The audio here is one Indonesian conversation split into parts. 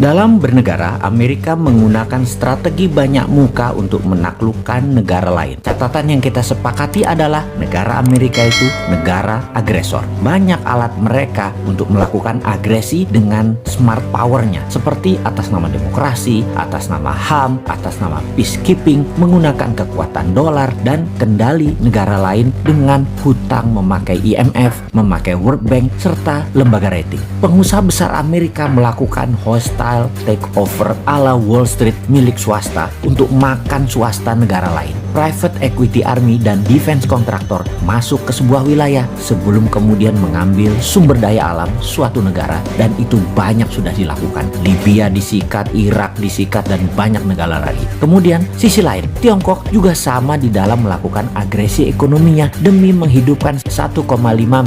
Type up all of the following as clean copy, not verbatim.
Dalam bernegara, Amerika menggunakan strategi banyak muka untuk menaklukkan negara lain. Catatan yang kita sepakati adalah negara Amerika itu negara agresor. Banyak alat mereka untuk melakukan agresi dengan smart powernya, seperti atas nama demokrasi, atas nama HAM, atas nama peacekeeping, menggunakan kekuatan dolar dan kendali negara lain dengan hutang, memakai IMF, memakai World Bank, serta lembaga rating. Pengusaha besar Amerika melakukan hostile takeover ala Wall Street milik swasta untuk makan swasta negara lain. Private equity army dan defense kontraktor masuk ke sebuah wilayah sebelum kemudian mengambil sumber daya alam suatu negara, dan itu banyak sudah dilakukan. Libya disikat, Irak disikat, dan banyak negara lagi. Kemudian sisi lain, Tiongkok juga sama di dalam melakukan agresi ekonominya demi menghidupkan 1,5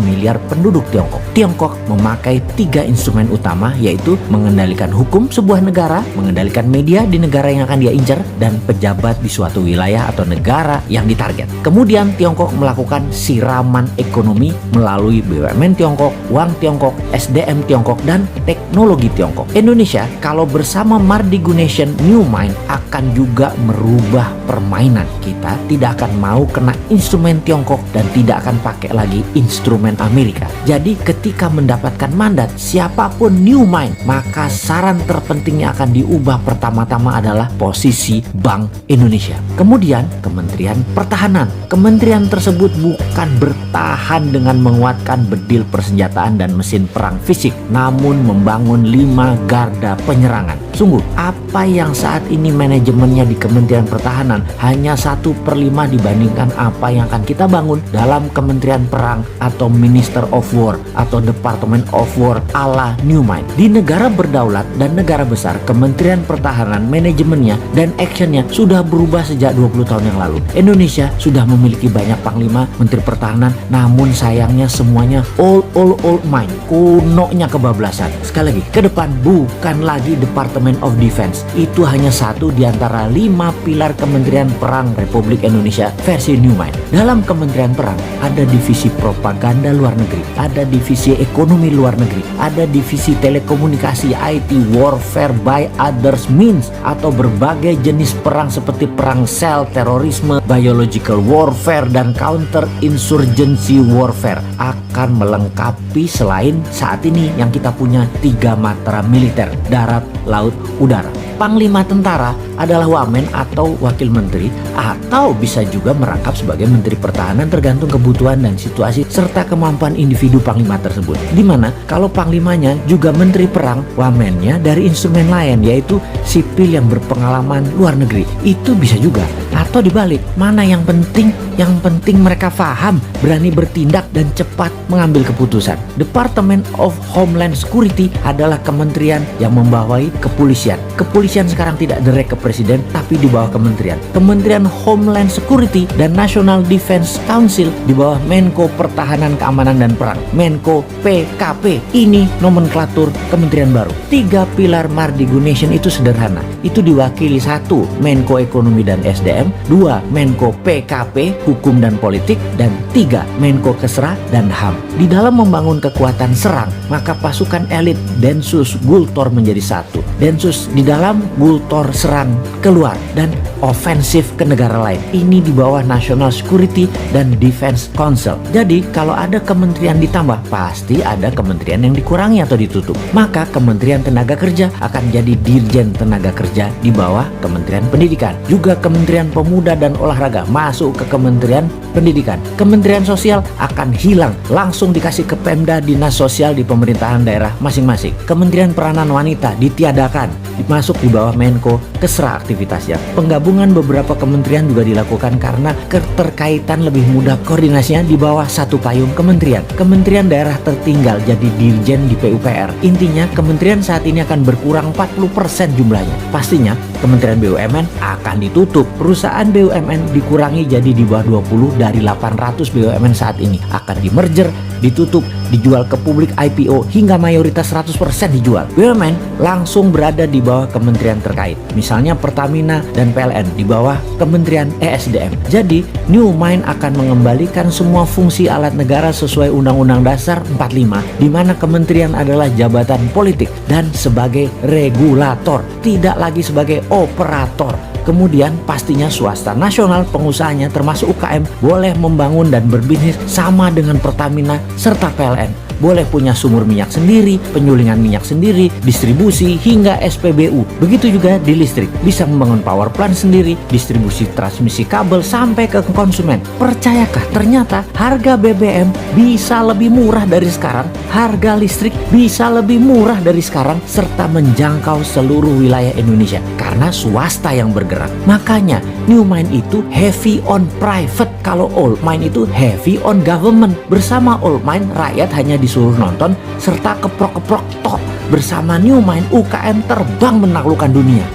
miliar penduduk Tiongkok. Tiongkok memakai 3 instrumen utama, yaitu mengendalikan hukum sebuah negara, mengendalikan media di negara yang akan dia incar, dan pejabat di suatu wilayah atau negara yang ditarget. Kemudian Tiongkok melakukan siraman ekonomi melalui BUMN Tiongkok, uang Tiongkok, SDM Tiongkok, dan teknologi Tiongkok. Indonesia kalau bersama Mardigu Nation New Mind akan juga merubah permainan. Kita tidak akan mau kena instrumen Tiongkok dan tidak akan pakai lagi instrumen Amerika. Jadi ketika mendapatkan mandat siapapun New Mind, maka saran terpentingnya akan diubah pertama-tama adalah posisi Bank Indonesia. Kemudian Kementerian Pertahanan. Kementerian tersebut bukan bertahan dengan menguatkan bedil persenjataan dan mesin perang fisik, namun membangun 5 garda penyerangan. Sungguh, apa yang saat ini manajemennya di Kementerian Pertahanan hanya 1/5 dibandingkan apa yang akan kita bangun dalam Kementerian Perang atau Minister of War atau Department of War ala New Mind. Di negara berdaulat dan negara besar, Kementerian Pertahanan manajemennya dan actionnya sudah berubah sejak 20 tahun yang lalu. Indonesia sudah memiliki banyak panglima, menteri pertahanan, namun sayangnya semuanya old mind, kunonya kebablasan. Sekali lagi, ke depan bukan lagi Department of Defense, itu hanya satu di antara 5 pilar Kementerian Perang Republik Indonesia versi New Mind. Dalam Kementerian Perang ada divisi propaganda luar negeri, ada divisi ekonomi luar negeri, ada divisi telekomunikasi, IT, warfare by others means, atau berbagai jenis perang seperti perang sel, terorisme, biological warfare, dan counter insurgency warfare akan melengkapi selain saat ini yang kita punya 3 matra militer, darat, laut, udara. Panglima tentara adalah wamen atau wakil menteri, atau bisa juga merangkap sebagai menteri pertahanan tergantung kebutuhan dan situasi serta kemampuan individu panglima tersebut. Dimana kalau panglimanya juga menteri perang, wamennya dari instrumen lain yaitu sipil yang berpengalaman luar negeri. Itu bisa juga. Atau dibalik, mana yang penting? Yang penting mereka paham, berani bertindak, dan cepat mengambil keputusan. Department of Homeland Security adalah kementerian yang membawahi kepolisian. Kepolisian sekarang tidak direct ke presiden, tapi di bawah kementerian. Kementerian Homeland Security dan National Defense Council di bawah Menko Pertahanan, Keamanan, dan Perang, Menko PKP. Ini nomenklatur kementerian baru. 3 pilar Mardigu Nation itu sederhana. Itu diwakili 1 Menko Ekonomi dan SDM, 2 Menko PKP, Hukum dan Politik, dan 3 Menko Kesra dan HAM. Di dalam membangun kekuatan serang, maka pasukan elit Densus Gultor menjadi 1. Densus di dalam, Gultor serang keluar, dan ofensif ke negara lain. Ini di bawah National Security dan Defense Council. Jadi kalau ada kementerian ditambah, pasti ada kementerian yang dikurangi atau ditutup. Maka Kementerian Tenaga Kerja akan jadi Dirjen Tenaga Kerja di bawah Kementerian Pendidikan. Juga Kementerian Pemuda dan Olahraga masuk ke Kementerian Pendidikan. Kementerian Sosial akan hilang, langsung dikasih ke Pemda, dinas sosial di pemerintahan daerah masing-masing. Kementerian Peranan Wanita ditiadakan, masuk di bawah Menko Kesra aktivitasnya. Penggabungan beberapa kementerian juga dilakukan karena keterkaitan lebih mudah koordinasinya di bawah satu payung kementerian. Kementerian daerah tertinggal jadi dirjen di PUPR. Intinya kementerian saat ini akan berkurang 40% jumlahnya. Pastinya Kementerian BUMN akan ditutup. Perusahaan BUMN dikurangi jadi di bawah 20 dari 800 BUMN saat ini. Akan di merger, ditutup, dijual ke publik IPO, hingga mayoritas 100% dijual. BUMN langsung berada di bawah kementerian terkait. Misalnya Pertamina dan PLN di bawah Kementerian ESDM. Jadi, New Mind akan mengembalikan semua fungsi alat negara sesuai Undang-Undang Dasar 45, di mana kementerian adalah jabatan politik dan sebagai regulator, tidak lagi sebagai operator. Kemudian pastinya swasta nasional pengusahanya termasuk UKM boleh membangun dan berbisnis sama dengan Pertamina serta PLN. Boleh punya sumur minyak sendiri, penyulingan minyak sendiri, distribusi hingga SPBU. Begitu juga di listrik, bisa membangun power plant sendiri, distribusi transmisi kabel sampai ke konsumen. Percayakah ternyata harga BBM bisa lebih murah dari sekarang, harga listrik bisa lebih murah dari sekarang, serta menjangkau seluruh wilayah Indonesia karena swasta yang bergerak. Makanya New Mind itu heavy on private, kalau Old Mind itu heavy on government. Bersama Old Mind, rakyat hanya disuruh nonton serta keprok-keprok tok. Bersama New Mind, UKM terbang menaklukkan dunia.